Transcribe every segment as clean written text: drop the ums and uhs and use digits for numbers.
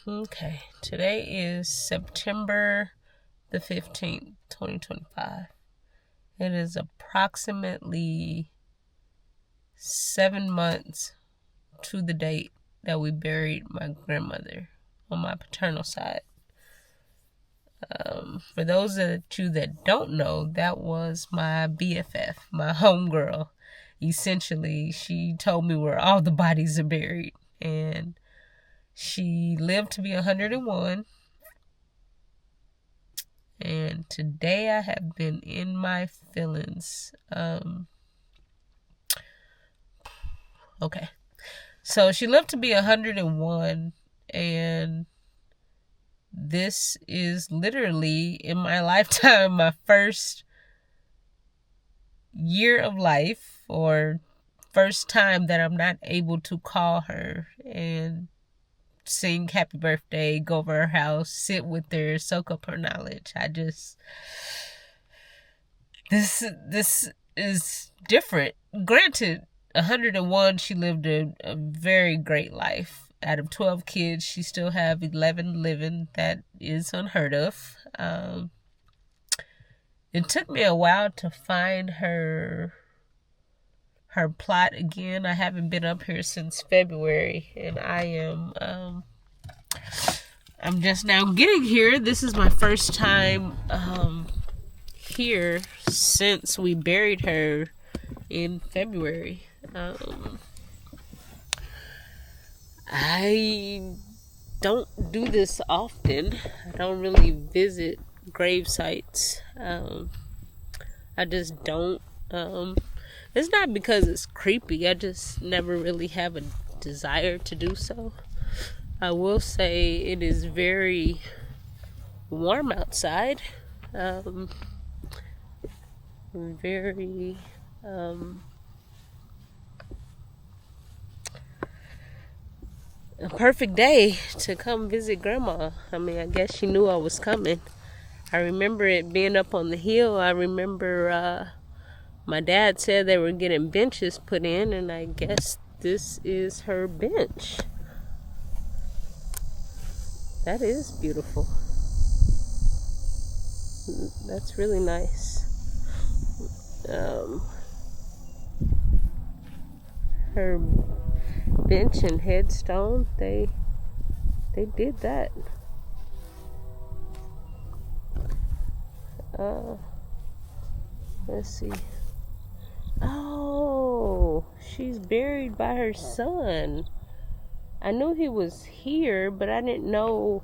Okay, today is September the 15th, 2025. It is approximately 7 months to the date that we buried my grandmother on my paternal side. For those of you that don't know, that was my BFF, my homegirl. Essentially, she told me where all the bodies are buried, and she lived to be 101. And today I have been in my feelings. Okay. So she lived to be 101, and this is literally in my lifetime my first year of life, or first time that I'm not able to call her and sing happy birthday, go over her house, sit with her, soak up her knowledge. This is different. Granted, 101, she lived a very great life. Out of 12 kids, she still have 11 living. That is unheard of. It took me a while to find her plot again. I haven't been up here since February, and I'm just now getting here. This is my first time here since we buried her in February. I don't do this often. I don't really visit grave sites. I just don't. It's not because it's creepy. I just never really have a desire to do so. I will say it is very warm outside. Very a perfect day to come visit Grandma. I mean, I guess she knew I was coming. I remember it being up on the hill. I remember my dad said they were getting benches put in, and I guess this is her bench. That is beautiful. That's really nice. Her bench and headstone, they did that. Let's see. Oh, she's buried by her son. I knew he was here, but I didn't know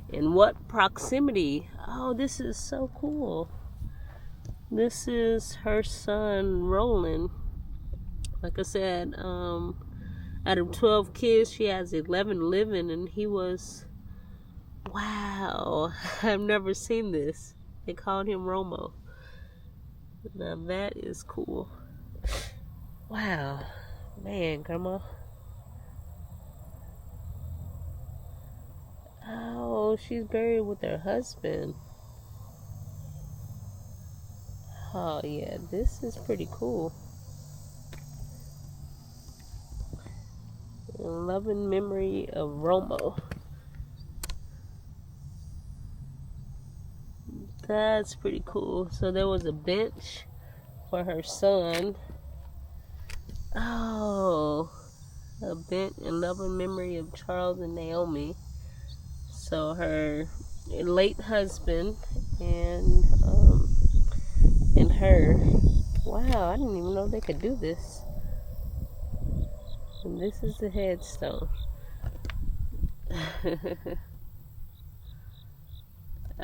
in what proximity. Oh, this is so cool. This is her son, Roland. Like I said, out of 12 kids, she has 11 living, and he was, wow, I've never seen this. They called him Romo. Now that is cool. Wow. Man, Grandma. Oh, she's buried with her husband. Oh, yeah, this is pretty cool. In loving memory of Romo. That's pretty cool. So there was a bench for her son. Oh, a bench in loving memory of Charles and Naomi. So her late husband and her. Wow, I didn't even know they could do this. And this is the headstone.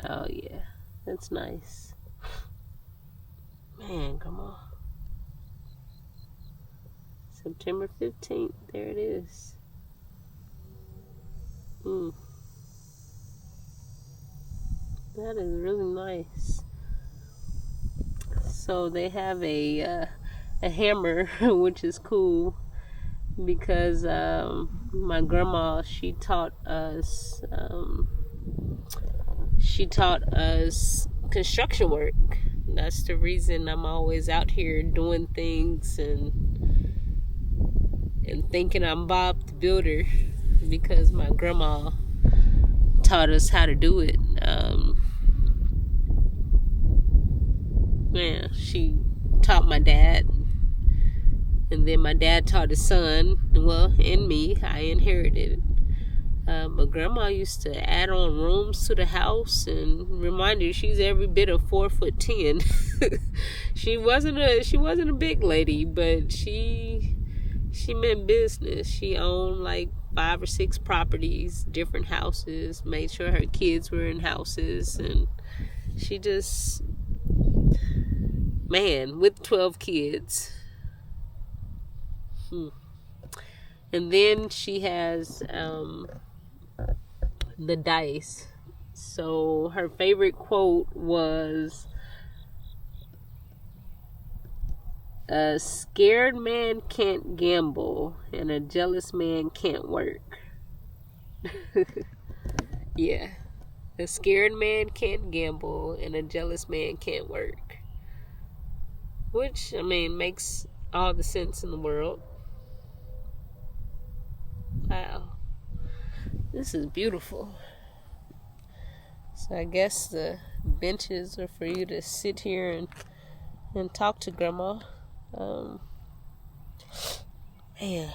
Oh yeah, that's nice. Man, come on. September 15th, there it is. That is really nice. So they have a hammer, which is cool, because my grandma, she taught us construction work. That's the reason I'm always out here doing things and thinking I'm Bob the Builder. because my grandma taught us how to do it. She taught my dad, and then my dad taught his son. Well, and me, I inherited it. But grandma used to add on rooms to the house, and remind you, she's every bit of 4'10". She wasn't a big lady, but she meant business. She owned like 5 or 6 properties, different houses, made sure her kids were in houses, and she just, man, with 12 kids. And then she has the dice. So her favorite quote was, "A scared man can't gamble, and a jealous man can't work." Yeah. A scared man can't gamble, and a jealous man can't work. Which, I mean, makes all the sense in the world. Wow. This is beautiful. So I guess the benches are for you to sit here and talk to grandma. Man.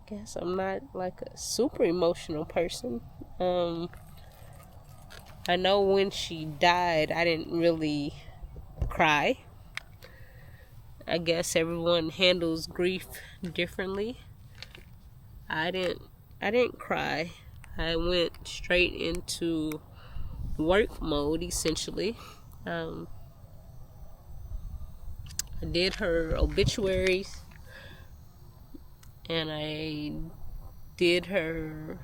Guess I'm not like a super emotional person. I know when she died, I didn't really cry. I guess everyone handles grief differently. I didn't cry. I went straight into work mode, essentially. I did her obituaries, and I did her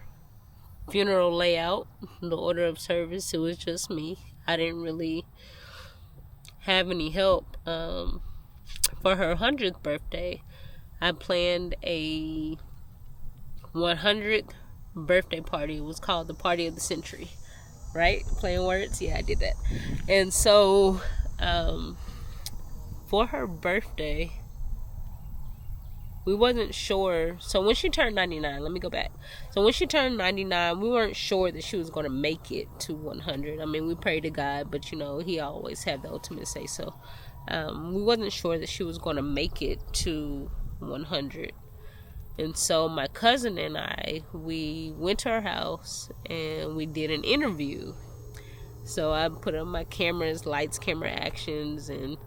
funeral layout, the order of service. It was just me. I didn't really have any help. For her 100th birthday, I planned a 100th birthday party. It was called the Party of the Century, right? Playing words. Yeah, I did that. And so for her birthday, we wasn't sure. So when she turned 99, let me go back. So when she turned 99, we weren't sure that she was going to make it to 100. I mean, we prayed to God, but he always had the ultimate say so. We wasn't sure that she was going to make it to 100. And so my cousin and I, we went to her house and we did an interview. So I put up my cameras, lights, camera actions, and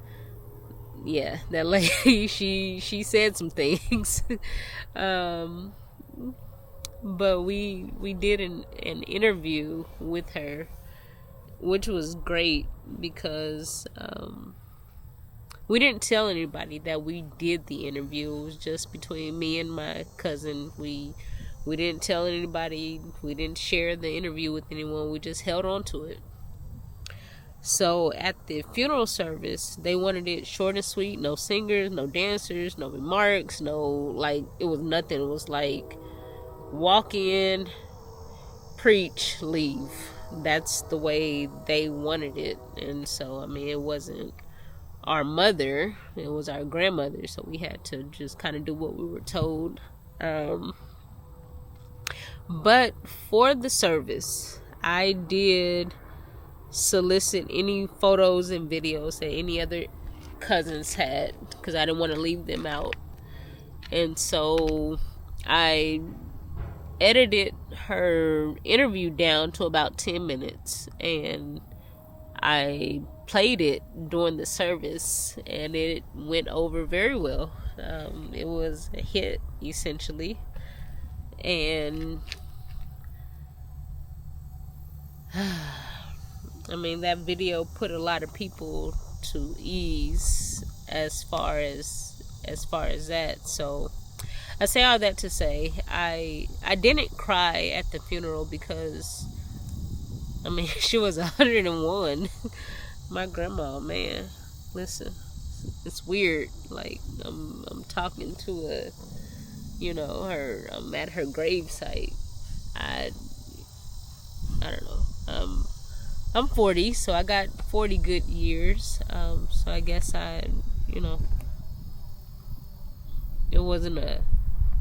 yeah, that lady, she said some things. But we did an interview with her, which was great because we didn't tell anybody that we did the interview. It was just between me and my cousin. We didn't tell anybody. We didn't share the interview with anyone. We just held on to it. So at the funeral service, they wanted it short and sweet. No singers, no dancers, no remarks, it was nothing. It was like, walk in, preach, leave. That's the way they wanted it. And so, I mean, it wasn't our mother, it was our grandmother, so we had to just kind of do what we were told. But for the service, I did solicit any photos and videos that any other cousins had, because I didn't want to leave them out. And so I edited her interview down to about 10 minutes, and I played it during the service, and it went over very well. It was a hit, essentially. And I mean, that video put a lot of people to ease as far as that. So I say all that to say, I didn't cry at the funeral because, I mean, she was 101. My grandma, man, listen, it's weird. Like, I'm talking to I'm at her gravesite. I don't know. I'm 40, so I got 40 good years. So I guess it wasn't a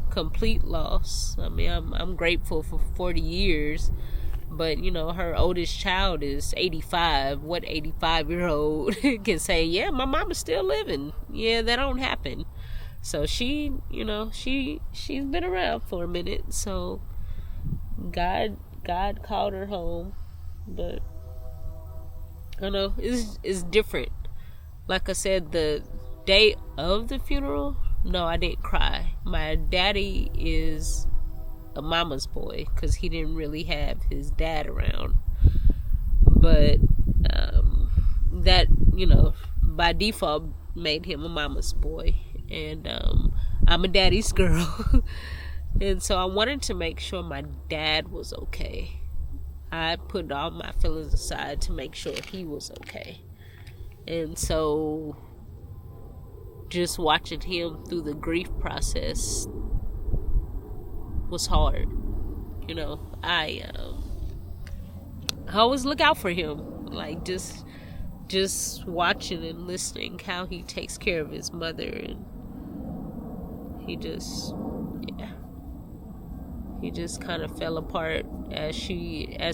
complete loss. I mean, I'm grateful for 40 years, but you know, her oldest child is 85. What 85-year-old can say, yeah, my mama's still living? Yeah, that don't happen. So she, you know, she's been around for a minute. So God called her home, but I don't know, it's different. Like I said, the day of the funeral, no, I didn't cry. My daddy is a mama's boy because he didn't really have his dad around. But that, you know, by default made him a mama's boy. And I'm a daddy's girl. And so I wanted to make sure my dad was okay. I put all my feelings aside to make sure he was okay. And so just watching him through the grief process was hard. You know, I always look out for him, like just watching and listening how he takes care of his mother, and he just kind of fell apart as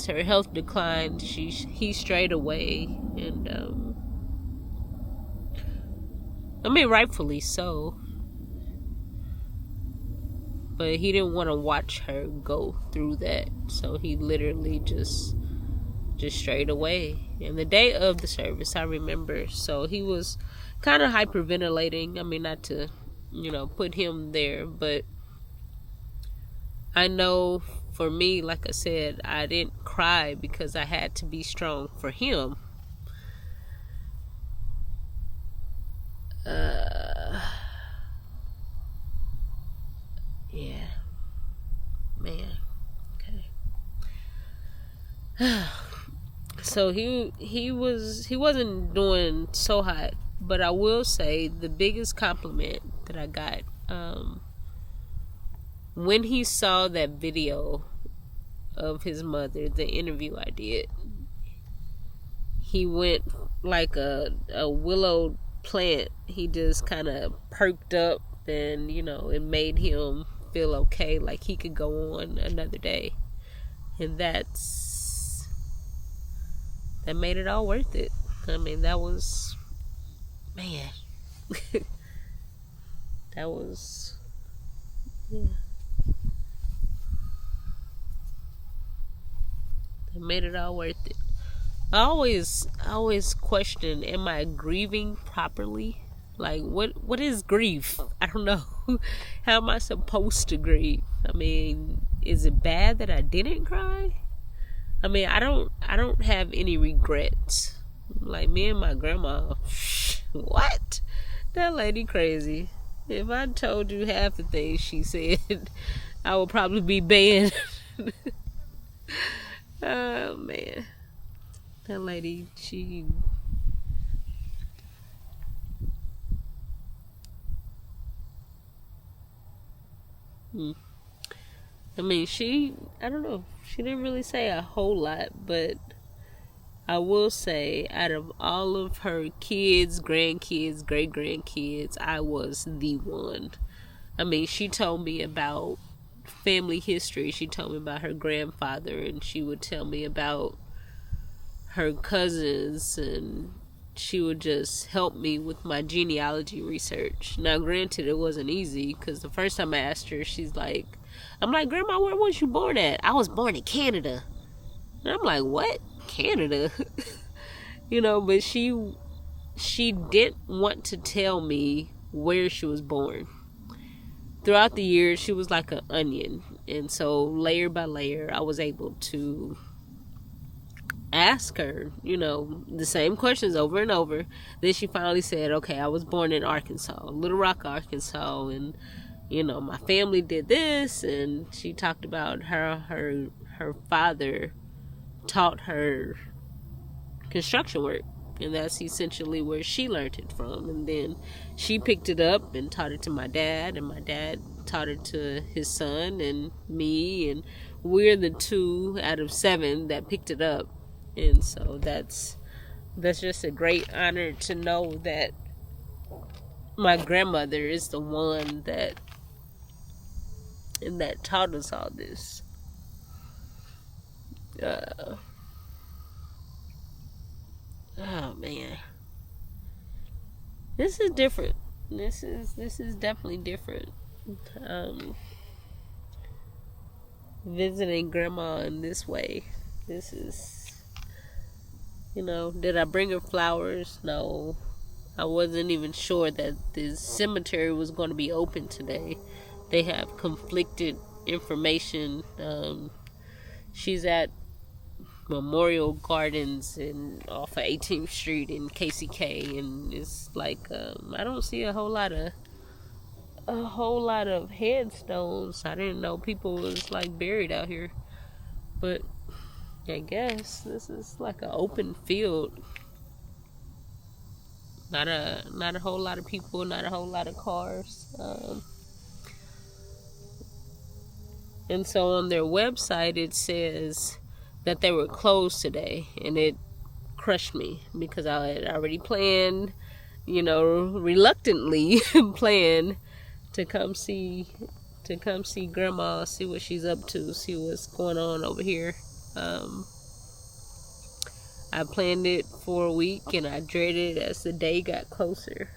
her health declined. He strayed away, and I mean, rightfully so. But he didn't want to watch her go through that, so he literally just strayed away. And the day of the service, I remember, so he was kind of hyperventilating. I mean, not to, you know, put him there, but I know for me, like I said, I didn't cry because I had to be strong for him. Yeah, man. Okay. So he wasn't doing so hot, but I will say the biggest compliment that I got when he saw that video of his mother, the interview I did, he went like a willow plant. He just kind of perked up, and you know, it made him feel okay, like he could go on another day. And that made it all worth it. I mean, that was, man. That was, yeah. That made it all worth it. I always question, am I grieving properly? Like, what is grief? I don't know. How am I supposed to grieve? I mean, is it bad that I didn't cry? I mean, I don't have any regrets. Like, me and my grandma, what? That lady crazy. If I told you half the things she said, I would probably be banned. Oh, man. That lady, she... I mean, I don't know, she didn't really say a whole lot, but I will say, out of all of her kids, grandkids, great-grandkids, I was the one. I mean, she told me about family history. She told me about her grandfather, and she would tell me about her cousins, and she would just help me with my genealogy research. Now, granted, it wasn't easy, because the first time I asked her, I'm like, Grandma, where was you born at? I was born in Canada. And I'm like, what? Canada? You know, but she didn't want to tell me where she was born. Throughout the years, she was like an onion. And so, layer by layer, I was able to ask her, you know, the same questions over and over. Then she finally said, okay, I was born in Arkansas, Little Rock, Arkansas, and you know, my family did this. And she talked about her father taught her construction work, and that's essentially where she learned it from. And then she picked it up and taught it to my dad, and my dad taught it to his son and me, and we're the 2 out of 7 that picked it up. And so that's just a great honor to know that my grandmother is the one that taught us all this. Oh man, this is different. This is definitely different. Um, Visiting grandma in this way. This is, did I bring her flowers? No. I wasn't even sure that the cemetery was going to be open today. They have conflicted information. She's at Memorial Gardens off of 18th Street in KCK, and it's like I don't see a whole lot of headstones. I didn't know people was like buried out here, but I guess this is like an open field. Not a whole lot of people, not a whole lot of cars. And so on their website it says that they were closed today, and it crushed me because I had already planned, reluctantly planned to come see grandma, see what she's up to, see what's going on over here. I planned it for a week, and I dreaded it as the day got closer.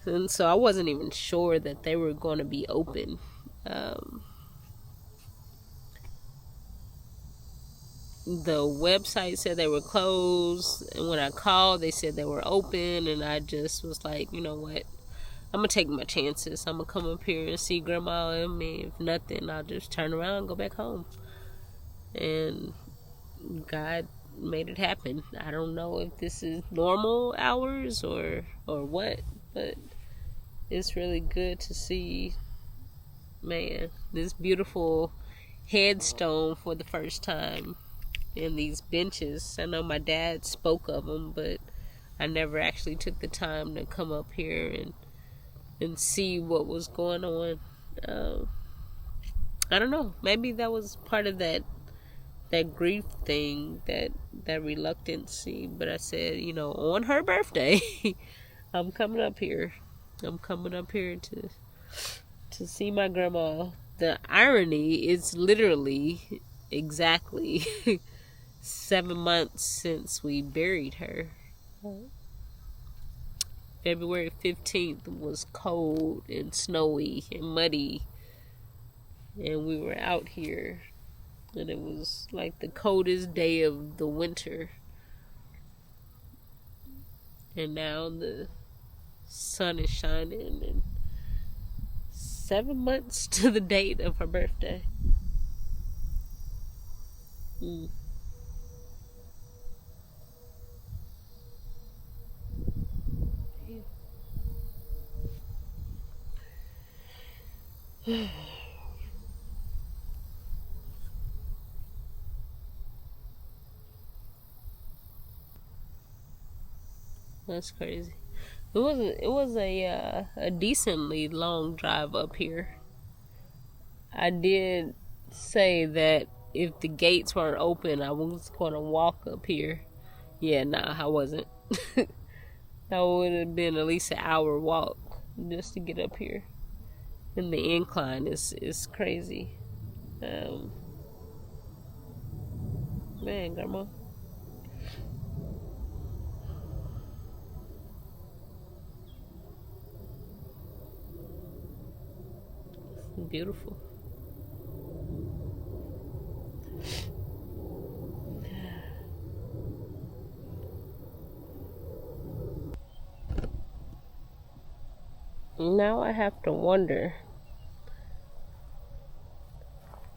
And so I wasn't even sure that they were going to be open. The website said they were closed, and when I called they said they were open, and I just was like, you know what, I'm gonna take my chances. I'm gonna come up here and see grandma. I mean, if nothing, I'll just turn around and go back home. And God made it happen. I don't know if this is normal hours or what, but it's really good to see, man, this beautiful headstone for the first time. And these benches, I know my dad spoke of them, but I never actually took the time to come up here and see what was going on. I don't know, maybe that was part of that grief thing, that reluctancy. But I said, on her birthday, I'm coming up here to see my grandma. The irony is literally exactly 7 months since we buried her. February 15th was cold and snowy and muddy, and we were out here, and it was like the coldest day of the winter. And now the sun is shining, and 7 months to the date of her birthday. That's crazy. It was a decently long drive up here. I did say that if the gates weren't open, I was going to walk up here. Yeah, nah, I wasn't. That would have been at least an hour walk just to get up here. And the incline is crazy. Man, grandma. Beautiful. Now I have to wonder.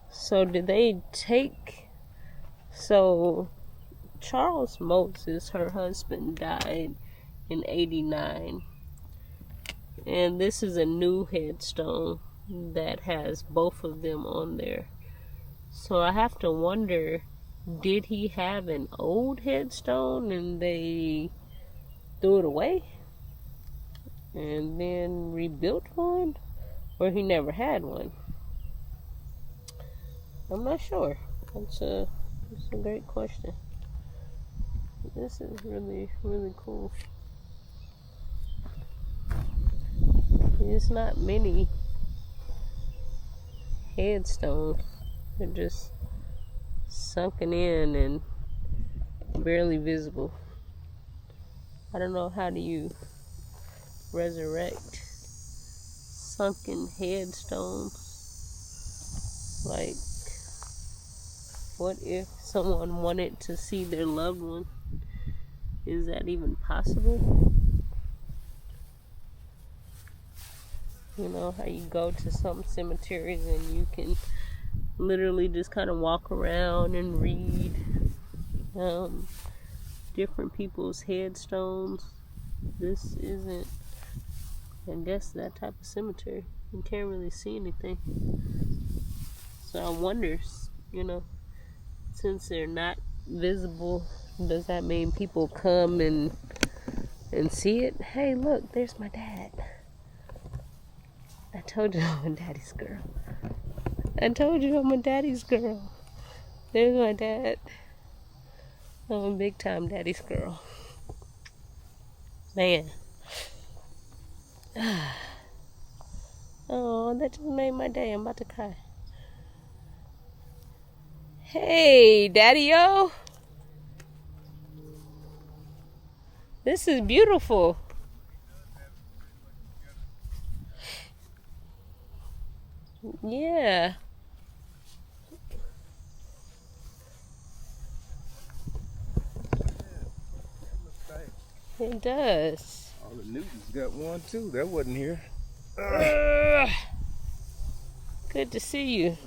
So did they take... So Charles Moses, her husband, died in 89. And this is a new headstone that has both of them on there. So I have to wonder, did he have an old headstone and they threw it away and then rebuilt one? Or he never had one? I'm not sure. That's a great question. This is really, really cool. It's not many headstones. They're just sunken in and barely visible. I don't know, how do you resurrect sunken headstones? Like, what if someone wanted to see their loved one? Is that even possible? You know how you go to some cemeteries and you can literally just kind of walk around and read different people's headstones. This isn't, I guess, that type of cemetery. You can't really see anything. So I wonder, you know, since they're not visible, does that mean people come and see it? Hey, look, there's my dad. I told you I'm a daddy's girl. I told you I'm a daddy's girl. There's my dad. I'm a big time daddy's girl. Man. Oh, that just made my day. I'm about to cry. Hey, Daddy-o. This is beautiful. Yeah. It does. Oh, the Newtons got one too. That wasn't here. Good to see you.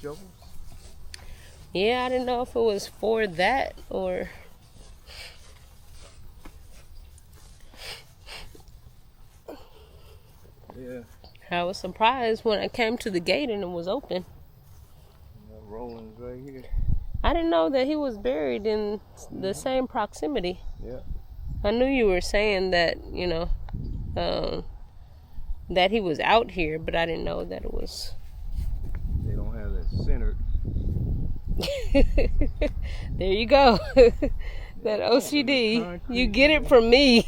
Shovels? Yeah, I didn't know if it was for that or... Yeah. I was surprised when I came to the gate and it was open. Rolling's right here. I didn't know that he was buried in the same proximity. Yeah. I knew you were saying that, you know, that he was out here, but I didn't know that it was... They don't have that centered. There you go. That OCD. You get it from me.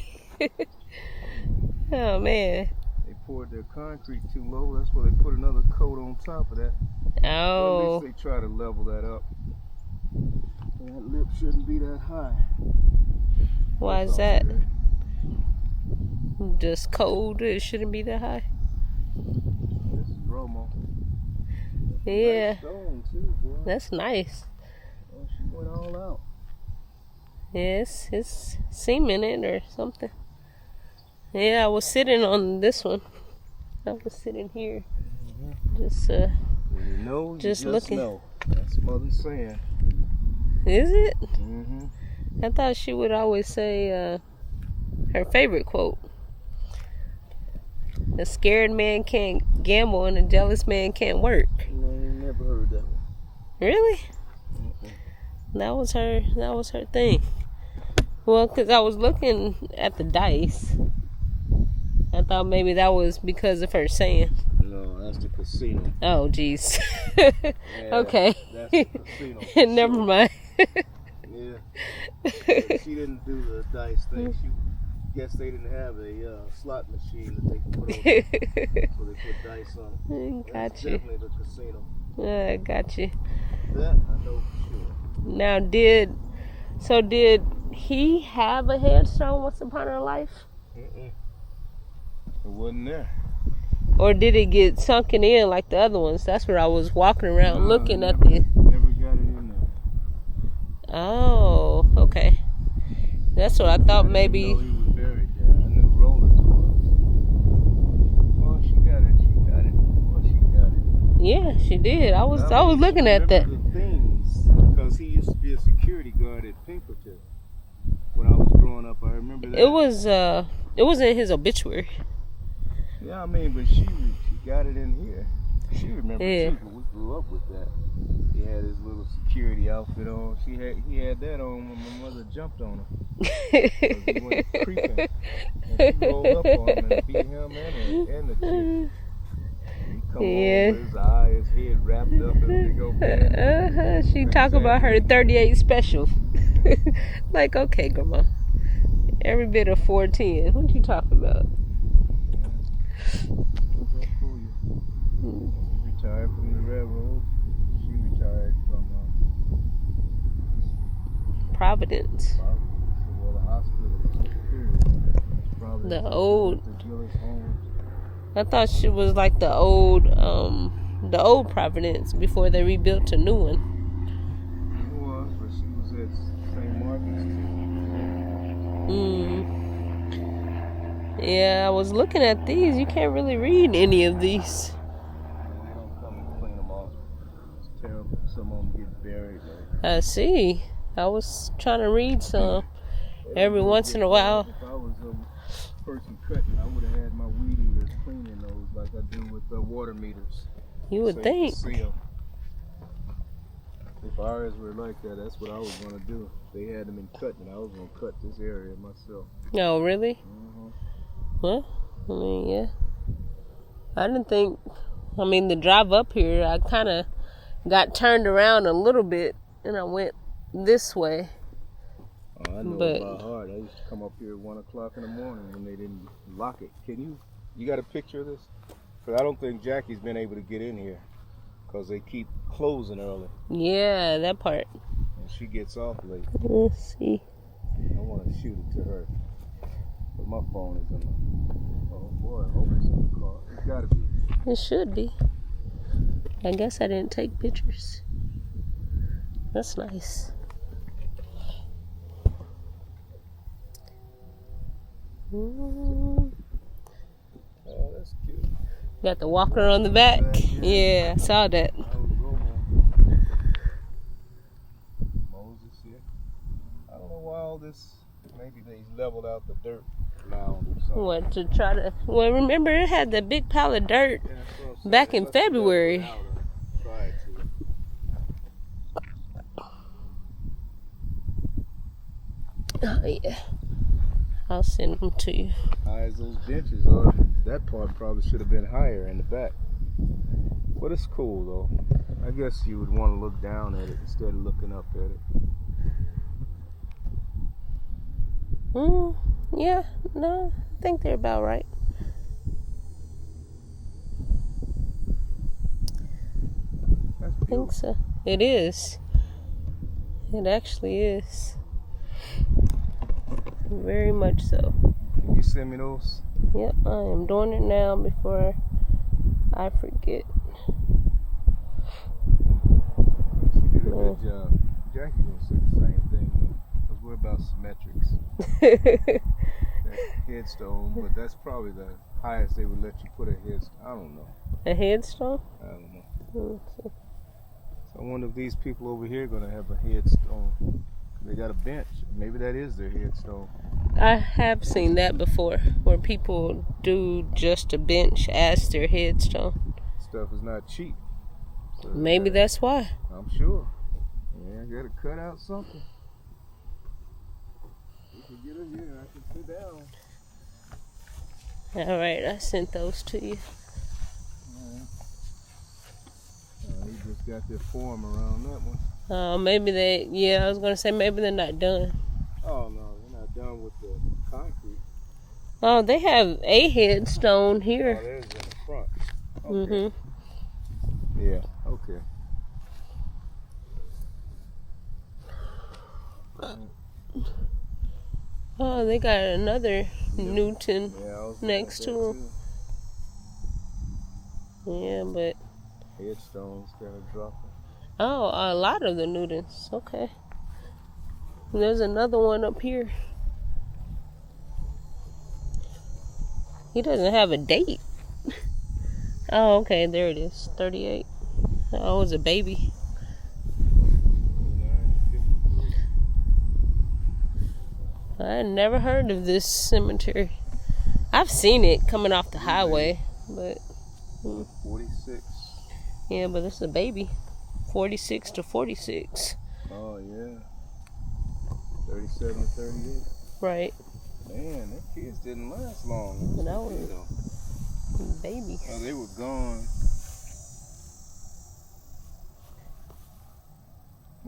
Oh, man. They poured their concrete too low. That's why they put another coat on top of that. Oh. At least they try to level that up. That lip shouldn't be that high. Why is that? Just cold. It shouldn't be that high. This is Romo. Yeah. Nice stone too, boy. That's nice. Oh, she went all out. Yes, it's seam in it or something. Yeah, I was sitting on this one. I was sitting here. Just When you know, just looking. Know. That's Mother's saying. Is it? Mm-hmm. I thought she would always say her favorite quote. A scared man can't gamble and a jealous man can't work. No, I ain't never heard that one. Really? Mm-mm. That was her thing. Well, because I was looking at the dice. I thought maybe that was because of her saying. No, that's the casino. Oh, jeez. Yeah, okay. That's the casino. Never mind. Yeah. She didn't do the dice thing. She guess they didn't have a slot machine that they could put on. So they put dice on. That's definitely the casino. I got you. That I know for sure. Now, did he have a headstone once upon a life? Mm-mm. It wasn't there. Or did it get sunken in like the other ones? That's where I was walking around looking at the... Never got it in there. Oh, okay. That's what I thought maybe... I didn't know he was buried there. I knew Rollins was. Well, she got it. Well, she got it. Yeah, she did. I was looking at that. The things, because he used to be a security guard at Pinkerton. When I was growing up, I remember that. It was in his obituary. Yeah, I mean, but she got it in here. She remembered too, but we grew up with that. He had his little security outfit on. He had that on when my mother jumped on him. Because he went creeping. And she rolled up on him and beat him and the chick. He come over, his eye, his head wrapped up in a big old bag. She talk about her 38 special. Like, okay, grandma. Every bit of 410. What you talking about? He retired from the railroad. She retired from Providence. Well, the hospital. Probably The old. the Gillis Homes. I thought she was like the old Providence before they rebuilt a new one. It was, but she was at St. Margaret's too. Yeah, I was looking at these. You can't really read any of these. They don't come and clean them off. It's terrible. Some of them get buried. I see. I was trying to read some every once in a while. If I was a person cutting, I would have had my weed eaters cleaning those like I do with the water meters. You would think. If ours were like that, that's what I was going to do. They had them in cutting. I was going to cut this area myself. Oh, really? Mm-hmm. Well, I mean, yeah. I didn't think, the drive up here, I kind of got turned around a little bit and I went this way. Oh, I know it by heart. I used to come up here at 1 o'clock in the morning when they didn't lock it. You got a picture of this? Because I don't think Jackie's been able to get in here because they keep closing early. Yeah, that part. And she gets off late. Let's see. I want to shoot it to her. But my phone is in the... Oh boy, I hope it's in the car. It's got to be. It should be. I guess I didn't take pictures. That's nice. Oh, that's cute. Got the walker on the back. Yeah, I saw that. Moses here. I don't know why all this. Maybe they leveled out the dirt mound or something. What, to try to... Well, remember it had that big pile of dirt back in February. Oh, yeah. I'll send them to you. High as those benches are, that part probably should have been higher in the back. But it's cool though. I guess you would want to look down at it instead of looking up at it. Yeah, no, I think they're about right. That's I think so. It is. It actually is. Very much so. Can you send me those? Yep, I am doing it now before I forget. She did a good job. Jackie gonna say the same thing though, because we're about symmetrics. That headstone, but that's probably the highest they would let you put a headstone. I don't know. A headstone? I don't know. So I wonder if these people over here are gonna have a headstone. They got a bench. Maybe that is their headstone. I have seen that before, where people do just a bench as their headstone. Stuff is not cheap. So maybe that's why. I'm sure. Yeah, I gotta cut out something. We can get her here. I can sit down. All right, I sent those to you. They just got their form around that one. Maybe I was going to say maybe they're not done. Oh, no, they're not done with the concrete. Oh, they have a headstone here. Oh, there's in the front. Okay. Yeah, okay. Oh, they got another Newton next to them. Yeah, but... Headstones kind of dropping. Oh, a lot of the Newtons. Okay. And there's another one up here. He doesn't have a date. Oh, okay. There it is. 38. Oh, it was a baby. I never heard of this cemetery. I've seen it coming off the highway, but... 46. Yeah, but it's a baby. 46 to 46. Oh, yeah. 37 to 38. Right. Man, their kids didn't last long. But I was baby. Oh, they were gone.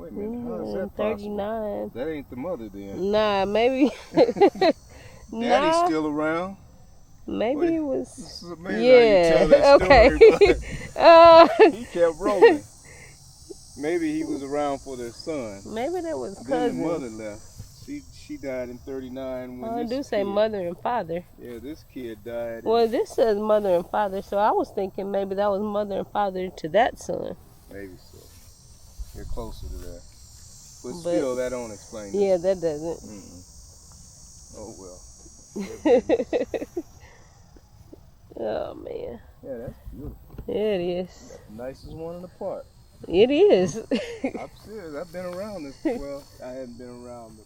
Wait a minute, how is that possible? 39. That ain't the mother then. Nah, maybe. Daddy's still around. Maybe it was. This is amazing how you tell that Okay. story, but he kept rolling. Maybe he was around for their son. Maybe that was cousins. Then the mother left. She died in 39 when I do say mother and father. Yeah, this kid died. Well, this says mother and father, so I was thinking maybe that was mother and father to that son. Maybe so. You're closer to that. But still, that don't explain it. Yeah, that doesn't. Oh, well. Oh, man. Yeah, that's beautiful. Yeah, it is. That's the nicest one in the park. It is. I'm serious. I've been around this. Well, I hadn't been around the